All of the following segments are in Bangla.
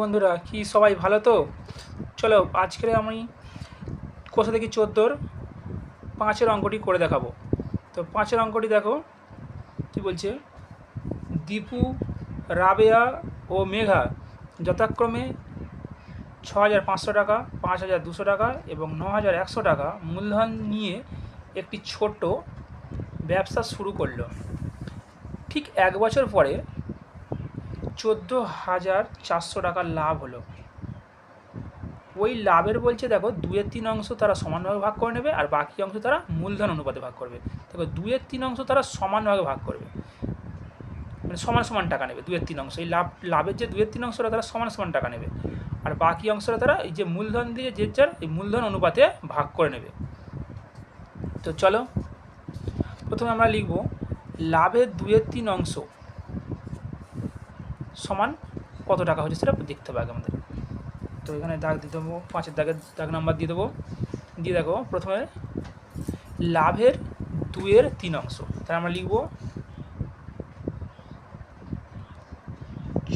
বন্ধুরা, কি সবাই ভালো তো? চলো আজকে আমি কোষা দেখি 14-র 5-এর অঙ্কটি করে দেখাবো। তো 5-এর অঙ্কটি দেখো কি বলছে। দীপু, রাবেয়া ও মেঘা যথাক্রমে 6,500 টাকা, 5,200 টাকা এবং 9,100 টাকা মূলধন নিয়ে একটি ছোট ব্যবসা শুরু করলো। ঠিক 1 বছর পরে 14,400 টাকার লাভ হলো। ওই লাভের বলছে দেখো 2/3 অংশ তারা সমানভাবে ভাগ করে নেবে আর বাকি অংশ তারা মূলধন অনুপাতে ভাগ করবে। দেখো 2/3 অংশ তারা সমানভাবে ভাগ করবে, মানে সমান সমান টাকা নেবে। 2/3 অংশ, এই লাভের যে 2/3 অংশটা তারা সমান সমান টাকা নেবে আর বাকি অংশটা তারা এই যে মূলধন দিয়ে যে যার এই মূলধন অনুপাতে ভাগ করে নেবে। তো চলো প্রথমে আমরা লিখব লাভের 2/3 অংশ সমান কত টাকা হচ্ছে সেটা দেখতে হবে আগে আমাদের। তো এখানে দাগ দিয়ে দেবো, 5-এর দাগ নাম্বার দিয়ে দেবো। দিয়ে দেখো প্রথমে লাভের 2/3 অংশ, তাহলে আমরা লিখব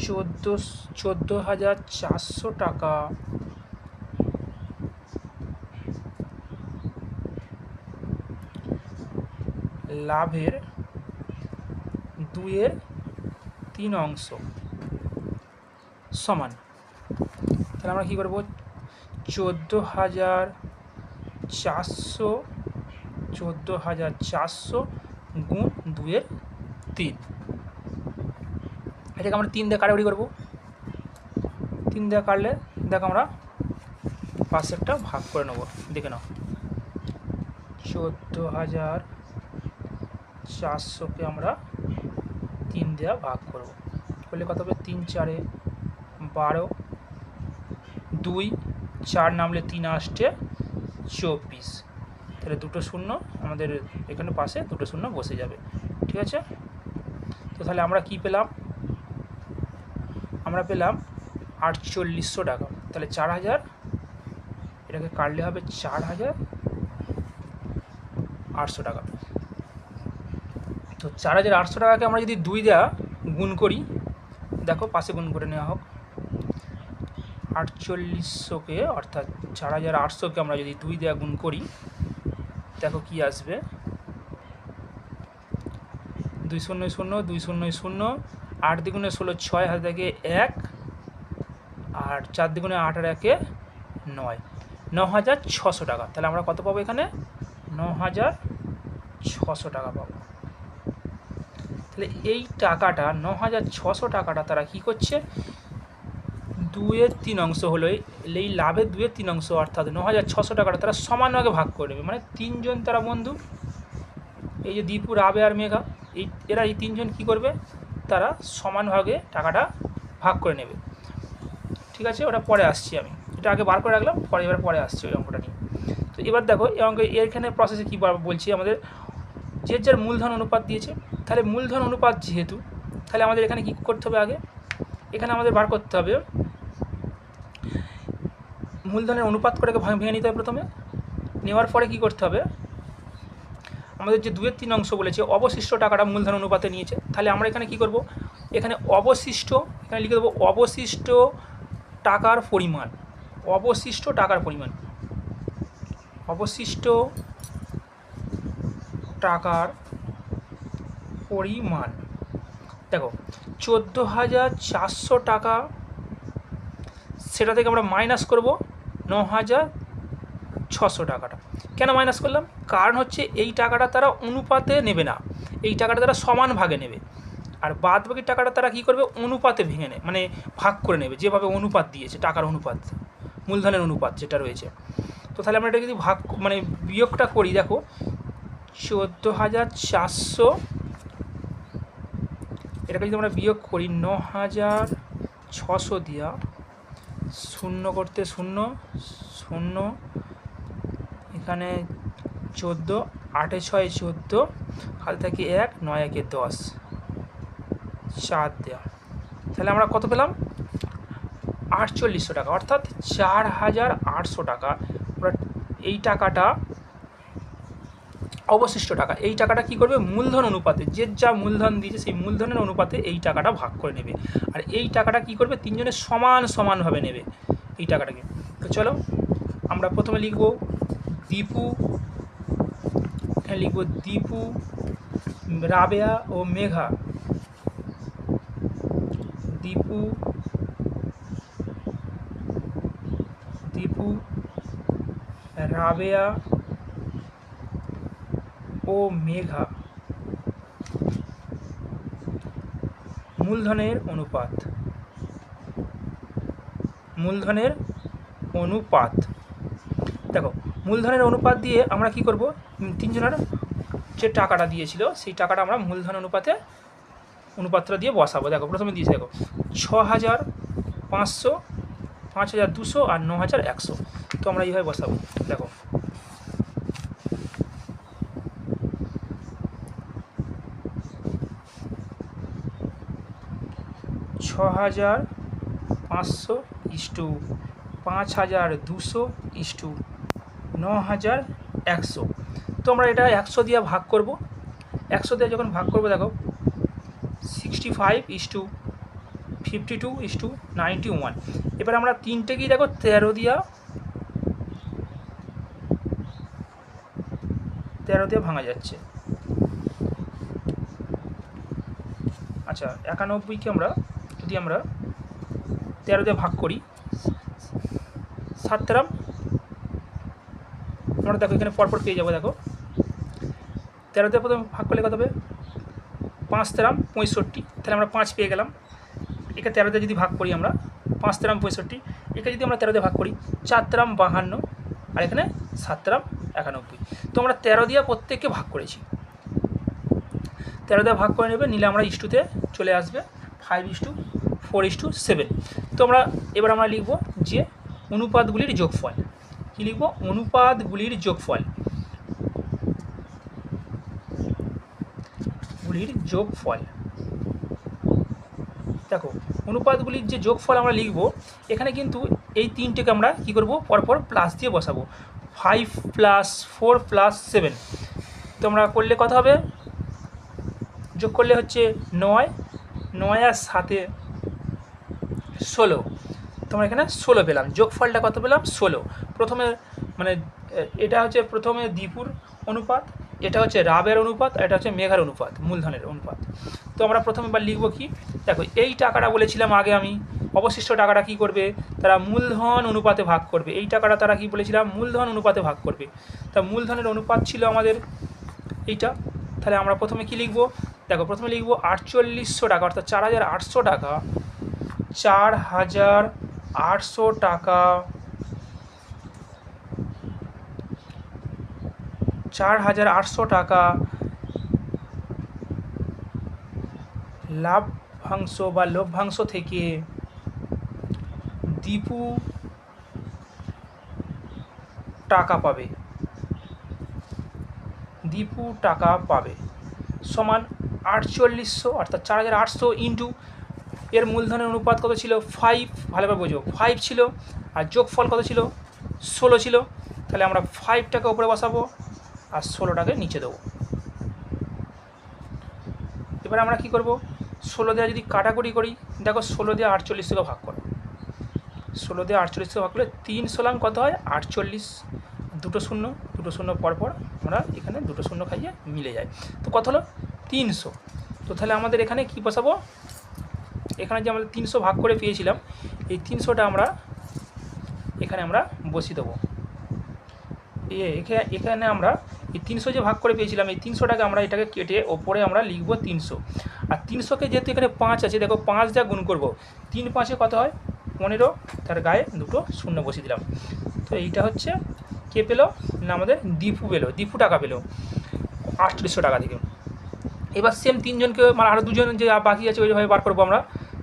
14,400 টাকা লাভের 2/3 অংশ সমান। তাহলে আমরা কী করবো, 14,400 গুণ 2/3, এটাকে আমরা 3 দিয়ে কাটাকুটি করবো। 3 দিয়ে কাটলে দেখো আমরা পাশে একটা ভাগ করে নেবো, দেখে নাও। 14,400কে আমরা 3 দিয়ে ভাগ করবো, করলে কত হবে? 3 4 12, 2 4 নামলে 3 আসছে 24। তাহলে দুটো শূন্য আমাদের এখানে পাশে দুটো শূন্য বসে যাবে, ঠিক আছে? তো তাহলে আমরা কি পেলাম? আমরা পেলাম 4,800 টাকা। তাহলে 4,000, এটাকে কাটলে হবে 4,800 টাকা। তো 4,800 টাকাকে আমরা যদি 2 দেওয়া গুণ করি, দেখো পাশে গুণ করে নেওয়া হোক। 4,800কে অর্থাৎ 4,800কে আমরা যদি 2 দেওয়া গুণ করি, দেখো কি আসবে। 2 0 0 2 0 0, 8 দ্বিগুণে 16, 6 হাতে থেকে 1 আর 4 দ্বিগুণে 8 আর 1 9, 9,600 টাকা। তাহলে আমরা কত পাবো এখানে? 9,600 টাকা পাবো। তাহলে এই টাকাটা 9,600 টাকাটা তারা কি করছে, 2/3 অংশ হলো এই লাভের 2/3 অংশ, অর্থাৎ 9,600 টাকাটা তারা সমানভাগে ভাগ করে নেবে। মানে 3 জন তারা বন্ধু, এই যে দীপু, রাবে আর মেঘা, এরা এই 3 জন কী করবে, তারা সমানভাগে টাকাটা ভাগ করে নেবে, ঠিক আছে? ওটা পরে আসছি, আমি এটা আগে বার করে রাখলাম, পরে আসছি ওই অঙ্কটা নিয়ে। তো এবার দেখো এই অঙ্কে এখানে প্রসেসে কী বলছি, আমাদের যে যার মূলধন অনুপাত দিয়েছে। তাহলে মূলধন অনুপাত যেহেতু, তাহলে আমাদের এখানে কী করতে হবে? আগে এখানে আমাদের বার করতে হবে মূলধনের অনুপাত করে ভেঙে নিতে হবে প্রথমে। নেওয়ার পরে কী করতে হবে, আমাদের যে 2/3 অংশ বলেছে অবশিষ্ট টাকাটা মূলধন অনুপাতে নিয়েছে। তাহলে আমরা এখানে কি করব, এখানে অবশিষ্ট, এখানে লিখে দেবো অবশিষ্ট টাকার পরিমাণ। অবশিষ্ট টাকার পরিমাণ, অবশিষ্ট টাকার পরিমাণ। দেখো 14,400 টাকা, সেটা থেকে আমরা মাইনাস করব 9,600 টাকাটা। কেন মাইনাস করলাম? কারণ হচ্ছে এই টাকাটা তারা অনুপাতে নেবে না, এই টাকাটা তারা সমান ভাগে নেবে। আর বাদ বাকি টাকাটা তারা কী করবে, অনুপাতে ভেঙে নেবে, মানে ভাগ করে নেবে, যেভাবে অনুপাত দিয়েছে, টাকার অনুপাত, মূলধনের অনুপাত যেটা রয়েছে। তো তাহলে আমরা এটা যদি মানে বিয়োগটা করি, দেখো 14,400, এটাকে যদি আমরা বিয়োগ করি 9,600 দিয়া, শূন্য করতে 0 0, এখানে 14, 8 6 14, হাতে থেকে 1, 9 1 10, 4 দেওয়া। তাহলে আমরা কত পেলাম? 4,800 টাকা, অর্থাৎ 4,800 টাকা। এই টাকাটা অবশিষ্ট টাকা, এই টাকাটা কি করবে মূলধন অনুপাতে, যে যা মূলধন দিয়েছে সেই মূলধনের অনুপাতে এই টাকাটা ভাগ করে নেবে। আর এই টাকাটা কি করবে তিনজনে সমান সমানভাবে নেবে এই টাকাটাকে। তো চলো আমরা প্রথমে লিখব দীপু, এখানে লিখব দীপু, রাবেয়া ও মেঘা, দীপু, দীপু, রাবেয়া ও মেঘা মূলধনের অনুপাত, মূলধনের অনুপাত। দেখো মূলধনের অনুপাত দিয়ে আমরা কি করব, তিনজনের যে টাকাটা দিয়েছিল সেই টাকাটা আমরা মূলধন অনুপাতটা দিয়ে বসাবো। দেখো প্রথমে দিয়েছি দেখো 6,500, 5,200 আর 9,100। তো আমরা এইভাবে বসাবো। দেখো 6,500 ইস্টু 5,200 ইস্টু 9,100। তো আমরা এটা 100 দিয়ে ভাগ করব। 100 দিয়ে যখন ভাগ করব দেখো 65:52:91। এবার আমরা তিনটেকেই দেখো 13 দিয়ে ভাঙা যাচ্ছে। আচ্ছা 91কে আমরা যদি আমরা 13 দিয়ে ভাগ করি 7 আমরা দেখো এখানে পরপর পেয়ে যাবো। দেখো 13 দিয়ে প্রথমে ভাগ করলে কত হবে 5 তেরাম 65, তাহলে আমরা 5 পেয়ে গেলাম। একে 13 দিয়ে যদি ভাগ করি আমরা 5 তেরাম 65, একে যদি আমরা 13 দিয়ে ভাগ করি 4 তেরাম 52 আর এখানে 7 তেরাম 91। তো আমরা 13 দিয়ে প্রত্যেককে ভাগ করেছি। 13 দিয়ে ভাগ করে নেবে নিলে আমরা ইস্টুতে চলে আসবে 5:4:7। তো এবার আমরা লিখব যে অনুপাতগুলির যোগফল। কি লিখব অনুপাতগুলির যোগফল, যোগফল। দেখো অনুপাতগুলির যে যোগফল আমরা লিখব এখানে কিন্তু এই তিনটেকে আমরা কি করব পরপর প্লাস দিয়ে বসাবো। 5 + 4 + 7। তো আমরা করলে কত হবে, যোগ করলে হচ্ছে 9, 9 আর 7 16। তোমরা এখানে 16 পেলাম, যোগফলটা কত পেলাম 16। প্রথমে মানে এটা হচ্ছে প্রথমে দীপুর অনুপাত, এটা হচ্ছে রাবের অনুপাত, আর এটা হচ্ছে মেঘার অনুপাত, মূলধনের অনুপাত। তো আমরা প্রথমে এবার লিখব কি, দেখো এই টাকাটা বলেছিলাম আগে আমি, অবশিষ্ট টাকাটা কি করবে তারা মূলধন অনুপাতে ভাগ করবে। এই টাকাটা তারা কি বলেছিলাম মূলধন অনুপাতে ভাগ করবে। তা মূলধনের অনুপাত ছিল আমাদের এইটা। তাহলে আমরা প্রথমে কি লিখব, দেখো প্রথমে লিখব 4800 টাকা, অর্থাৎ 4,800 টাকা, 4,800 টাকা, 4,800 টাকা লাভ্যাংশ বা লভ্যাংশ থেকে দীপু টাকা পাবে, দীপু টাকা পাবে সমান 4800, অর্থাৎ 4,800 ইন্টু এর মূলধনের অনুপাত কত ছিল 5, ভালোভাবে বোঝো 5 ছিল, আর যোগফল কত ছিল 16 ছিল। তাহলে আমরা 5টাকে উপরে বসাবো আর 16টাকে নিচে দেবো। এবার আমরা কি করব 16 দিয়ে যদি কাটাকুটি করি, দেখো 16 দিয়ে 48 ভাগ করো, 16 দিয়ে 48 ভাগ করলে 3 16 কত হয় 48, দুটো শূন্য পরপর আমরা এখানে দুটো শূন্য খাইয়ে মিলে যায়। তো কত হলো 300। তো তাহলে আমাদের এখানে কি বসাবো, এখানে যে আমরা 300 ভাগ করে পেয়েছিলাম এই 300টা আমরা এখানে আমরা বসিয়ে দেবো। এখানে আমরা এই 300 যে ভাগ করে পেয়েছিলাম এই 300টাকে আমরা এটাকে কেটে ওপরে আমরা লিখব 300। আর 300কে যেহেতু এখানে 5 আছে, দেখো 5 দিয়ে গুণ করব, 3 5 কত হয় 15, তার গায়ে দুটো শূন্য বসিয়ে দিলাম। তো এইটা হচ্ছে কে পেলো না আমাদের দীপু পেলো, দীপু টাকা পেলো 4800 টাকা থেকে। এবার সেম তিনজনকে মানে আরও দুজন যে বাকি আছে ওইভাবে বার করবো আমরা।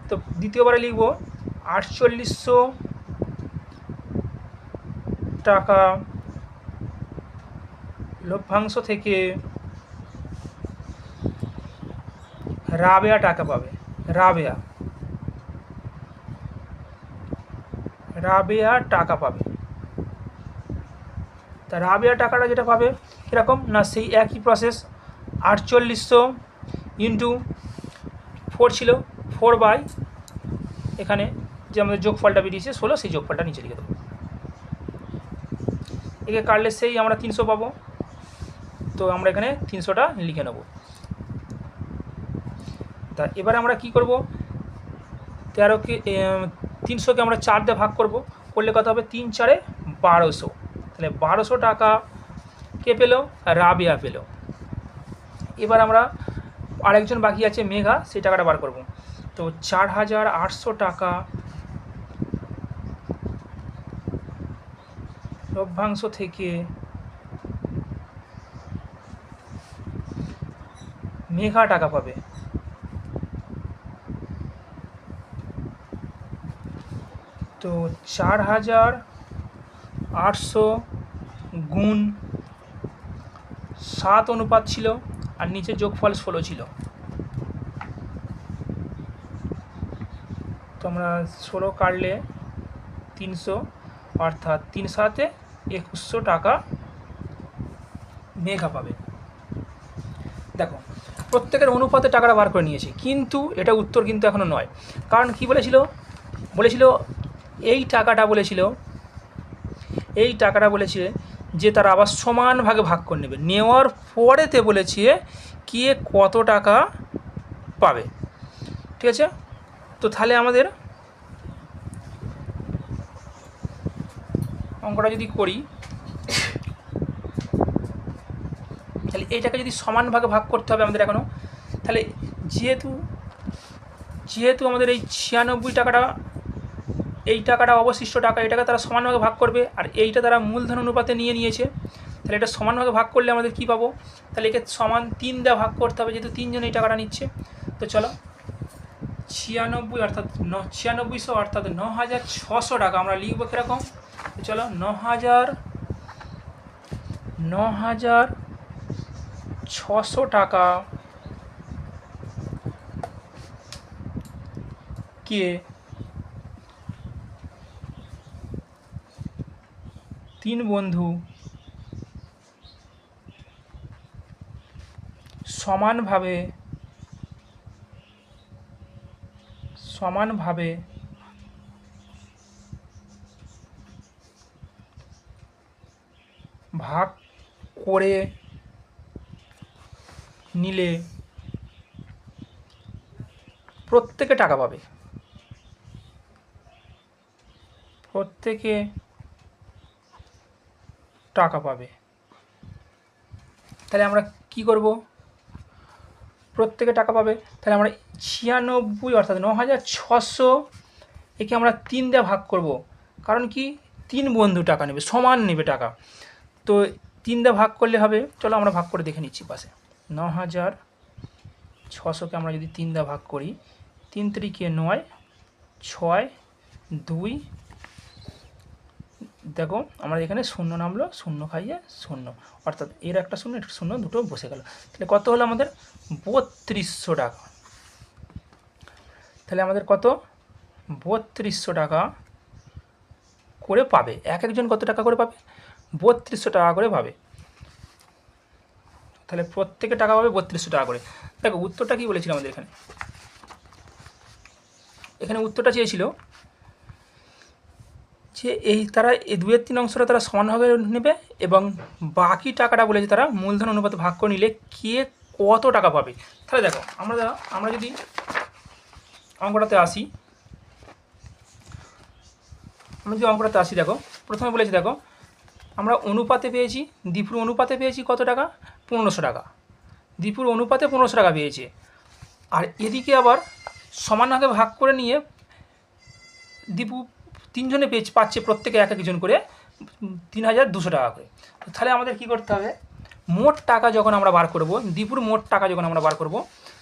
তো দ্বিতীয়বারে লিখব 4800 টাকা লভ্যাংশ থেকে রাবেয়া টাকা পাবে, রাবেয়া টাকা পাবে। তা রাবেয়া টাকাটা যেটা পাবে কীরকম না, সেই একই প্রসেস, 4800 ইন্টু 4 ছিল, 4 বাই এখানে যে আমাদের যোগফলটা বেরিয়েছে 16, সেই যোগফলটা নিচে লিখে দেবো। একে কাটলে সেই আমরা 300 পাবো, তো আমরা এখানে 300টা লিখে নেব। তা এবারে আমরা কি করব, 13কে 300কে আমরা 4 দিয়ে ভাগ করব, করলে কত হবে, 3 4 1200। তাহলে 1200 টাকা কে পেল, রাবেয়া পেল। এবার আমরা আরেকজন বাকি আছে মেঘা, সেই টাকাটা বার করব। তো 4800 টাকা লভ্যাংশ থেকে মেঘা টাকা পাবে। তো 4800 গুণ 7 অনুপাত ছিল, আর নিচে যোগফল 16 ছিল। তো আমরা 16 কাটলে 300, অর্থাৎ 3 7 2100 টাকা মেঘা পাবে। দেখো প্রত্যেকের অনুপাতে টাকাটা বার করে নিয়েছি, কিন্তু এটা উত্তর কিন্তু এখনও নয়। কারণ কি বলেছিল, এই টাকাটা বলেছে যে তারা আবার সমান ভাগে ভাগ করে নেবে। নেওয়ার পরেতে বলেছে কে কত টাকা পাবে, ঠিক আছে। তো তাহলে আমাদের অঙ্কটা যদি করি, তাহলে এইটাকে যদি সমান ভাগে ভাগ করতে হবে আমাদের এখনও। তাহলে যেহেতু আমাদের এই 96 টাকাটা, এই টাকাটা অবশিষ্ট টাকা, এটাকে তারা সমান ভাগে ভাগ করবে, আর এইটা তারা মূলধন অনুপাতে নিয়েছে। তাহলে এটা সমান ভাগে ভাগ করলে আমাদের কী পাবো, তাহলে একে সমান 3 দিয়ে ভাগ করতে হবে, যেহেতু 3 জন এই টাকাটা নিচ্ছে। তো চলো 96 অর্থাৎ 9600 অর্থাৎ 9600 টাকা আমরা লিখবো কীরকম। তো চলো 9600 টাকা কে 3 বন্ধু সমানভাবে ভাগ করে নিলে প্রত্যেকে টাকা পাবে। তাহলে আমরা কি করব, প্রত্যেকে টাকা পাবে। তাহলে আমরা 96 অর্থাৎ 9600 একে আমরা 3 দিয়ে ভাগ করব, কারণ কি 3 বন্ধু টাকা নেবে, সমান নেবে টাকা। তো 3 দিয়ে ভাগ করলে হবে, চলো আমরা ভাগ করে দেখে নিচ্ছি পাশে। 9600কে আমরা যদি 3 দিয়ে ভাগ করি, 3 3 9, 6 2, দেখো আমাদের এখানে 0 নামলো, 0 খাইয়ে 0, অর্থাৎ এর একটা 0 একটা 0 দুটো বসে গেল। তাহলে কত হলো আমাদের 3200 টাকা। তাহলে আমাদের কত, 3200 টাকা করে পাবে। এক একজন কত টাকা করে পাবে, 3200 টাকা করে পাবে। তাহলে প্রত্যেকে টাকা পাবে 3200 টাকা করে। দেখো উত্তরটা কী বলেছিল আমাদের এখানে উত্তরটা চেয়েছিল যে তারা এই 2/3 অংশটা তারা সমানভাবে নেবে, এবং বাকি টাকাটা বলেছে তারা মূলধন অনুপাতে ভাগ করে নিলে কে কত টাকা পাবে। তাহলে দেখো আমরা যদি অঙ্কটাতে আসি, দেখো প্রথমে বলেছি, দেখো আমরা অনুপাতে পেয়েছি, দীপুর অনুপাতে পেয়েছি কত টাকা, 1500 টাকা। দীপুর অনুপাতে 1500 টাকা পেয়েছে, আর এদিকে আবার সমানভাগে ভাগ করে নিয়ে দীপু 3 জনে পাচ্ছে প্রত্যেকে এক একজন করে 3200 টাকা করে। তাহলে আমাদের কি করতে হবে, মোট টাকা যখন আমরা বার করব, দীপুর মোট টাকা যখন আমরা বার করব,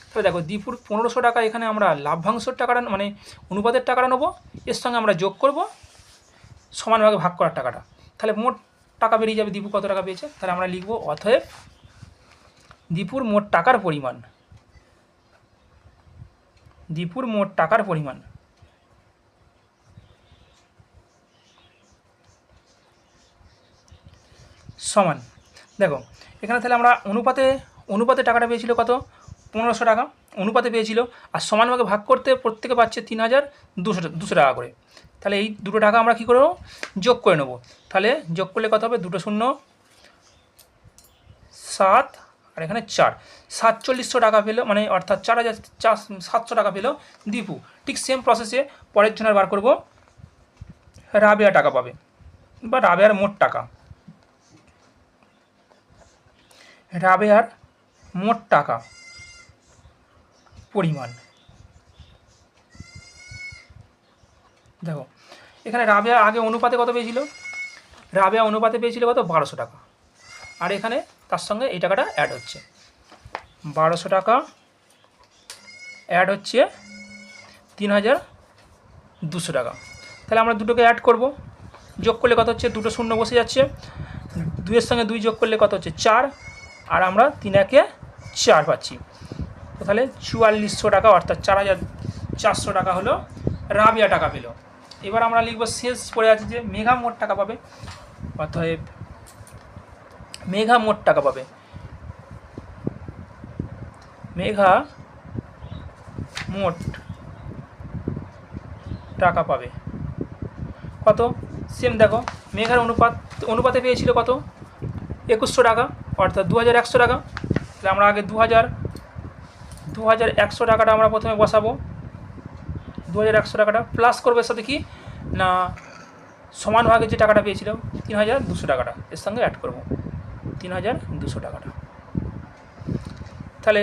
তাহলে দেখো দীপুর 1500 টাকা এখানে আমরা লাভ্যাংশের টাকাটা মানে অনুপাতের টাকাটা নেবো, এর সঙ্গে আমরা যোগ করব সমানভাগে ভাগ করার টাকাটা। তাহলে মোট টাকা বেরিয়ে যাবে দীপু কত টাকা পেয়েছে। তাহলে আমরা লিখব অতএব দীপুর মোট টাকার পরিমাণ সমান, দেখো এখানে তাহলে আমরা অনুপাতে টাকাটা পেয়েছিল কত, 1500 টাকা অনুপাতে পেয়েছিল, আর সমানভাগে ভাগ করতে প্রত্যেকে পাচ্ছে 3200 টাকা করে। তাহলে এই দুটো টাকা আমরা কী করবো, যোগ করে নেবো। তাহলে যোগ করলে কত হবে, 2 শূন্য 7 আর এখানে 4, 4700 টাকা পেলো, মানে অর্থাৎ 4700 টাকা পেলো দীপু। ঠিক সেম প্রসেসে পরের জন্য বার করব, রাবেয়া টাকা পাবে বা রাবেয়ার মোট টাকা, রাবেয়ার মোট টাকা পরিমাণ। দেখো এখানে রাবেয়া আগে অনুপাতে কত পেয়েছিল, রাবেয়া অনুপাতে পেয়েছিল কত, 1200 টাকা, আর এখানে তার সঙ্গে এই টাকাটা অ্যাড হচ্ছে, 1200 টাকা অ্যাড হচ্ছে 3200 টাকা। তাহলে আমরা দুটোকে অ্যাড করব, যোগ করলে কত হচ্ছে, 2 শূন্য বসে যাচ্ছে, 2-এর সঙ্গে 2 যোগ করলে কত হচ্ছে 4, আর আমরা 3 একে 4 পাচ্ছি। তাহলে 4400 টাকা অর্থাৎ 4400 টাকা হলো রাবেয়া টাকা পেল। এবার আমরা লিখব, শেষ পড়ে আছে যে মেঘা মোট টাকা পাবে, অতএব মেঘা মোট টাকা পাবে, মেঘা মোট টাকা পাবে কত, সেম দেখো মেঘার অনুপাতে পেয়েছিল কত, 2100 টাকা অর্থাৎ 2100 টাকা। তাহলে আমরা আগে 2100 টাকাটা আমরা প্রথমে বসাবো, 2100 টাকাটা প্লাস করবো এর সাথে কি না সমান ভাগে যে টাকাটা পেয়েছিল 3200 টাকাটা এর সঙ্গে অ্যাড করব, 3200 টাকাটা। তাহলে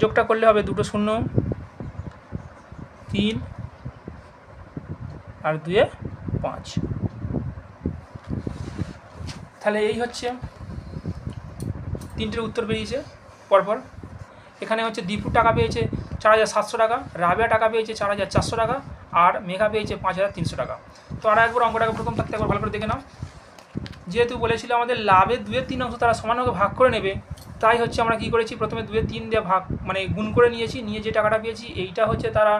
যোগটা করলে হবে 2 শূন্য 3 আর 2 5। তাহলে এই হচ্ছে তিনটের উত্তর বেরিয়েছে পরপর। এখানে হচ্ছে দীপুর টাকা পেয়েছে 4700 টাকা, রাবেয়া টাকা পেয়েছে 4400 টাকা, আর মেঘা পেয়েছে 5300 টাকা। তো আর একবার অঙ্কটাকে প্রথম থাকতে একবার ভালো করে দেখে নাও। যেহেতু বলেছিল আমাদের লাভের 2/3 তারা সমানভাবে ভাগ করে নেবে, তাই হচ্ছে আমরা কি করেছি, প্রথমে 2/3 দিয়ে ভাগ মানে গুণ করে নিয়েছি, নিয়ে যে টাকাটা পেয়েছি এইটা হচ্ছে তারা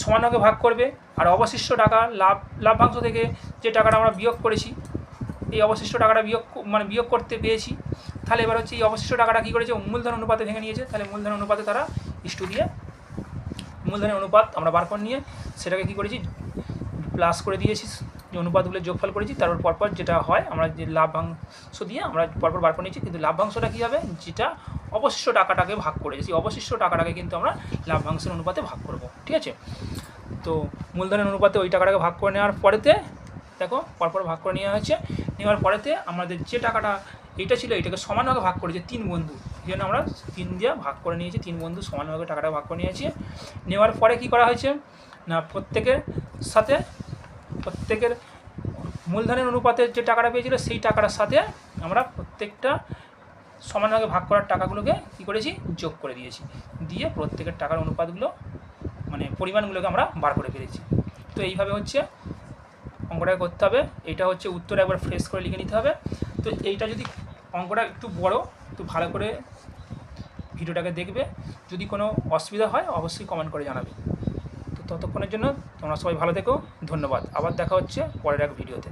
সমানভাবে ভাগ করবে, আর অবশিষ্ট টাকা লাভ্যাংশ থেকে যে টাকাটা আমরা বিয়োগ করেছি, এই অবশিষ্ট টাকাটা বিয়োগ করতে পেয়েছি। তাহলে এবার হচ্ছে এই অবশিষ্ট টাকাটা কী করেছে, মূলধন অনুপাতে ভেঙে নিয়েছে। তাহলে মূলধন অনুপাতে তারা ইস্টু দিয়ে মূলধনের অনুপাত আমরা বার করে নিয়ে সেটাকে কী করেছি, প্লাস করে দিয়েছি, যে অনুপাতগুলো যোগফল করেছি, তারপর পরপর যেটা হয় আমরা যে লাভ্যাংশ দিয়ে আমরা পরপর বার করে নিয়েছি। কিন্তু লাভ্যাংশটা কী হবে, যেটা অবশিষ্ট টাকাটাকে ভাগ করেছি, সেই অবশিষ্ট টাকাটাকে কিন্তু আমরা লাভ্যাংশের অনুপাতে ভাগ করব, ঠিক আছে। তো মূলধনের অনুপাতে ওই টাকাটাকে ভাগ করে নেওয়ার পরেতে দেখো পরপর ভাগ করে নেওয়া হয়েছে, নেওয়ার পরেতে আমাদের যে টাকাটা এইটা ছিল এইটাকে সমানভাগে ভাগ করেছে 3 বন্ধু, এই জন্য আমরা 3 দিয়ে ভাগ করে নিয়েছি, 3 বন্ধু সমানভাবে টাকাটা ভাগ করে নিয়েছি। নেওয়ার পরে কি করা হয়েছে না, প্রত্যেকের মূলধনের অনুপাতে যে টাকাটা পেয়েছিল সেই টাকাটার সাথে আমরা প্রত্যেকটা সমানভাবে ভাগ করার টাকাগুলোকে কী করেছি, যোগ করে দিয়েছি, দিয়ে প্রত্যেকের টাকার অনুপাতগুলো মানে পরিমাণগুলোকে আমরা বার করে ফেলেছি। তো এইভাবে হচ্ছে অঙ্কটা করতে হবে। এটা হচ্ছে উত্তর, একবার ফ্রেশ করে লিখে নিতে হবে। তো এইটা যদি অঙ্কটা একটু বড়, একটু ভালো করে ভিডিওটাকে দেখবে, যদি কোনো অসুবিধা হয় অবশ্যই কমেন্ট করে জানাবে। তো ততক্ষণের জন্য তোমরা সবাই ভালো থেকো, ধন্যবাদ। আবার দেখা হচ্ছে পরের এক ভিডিওতে।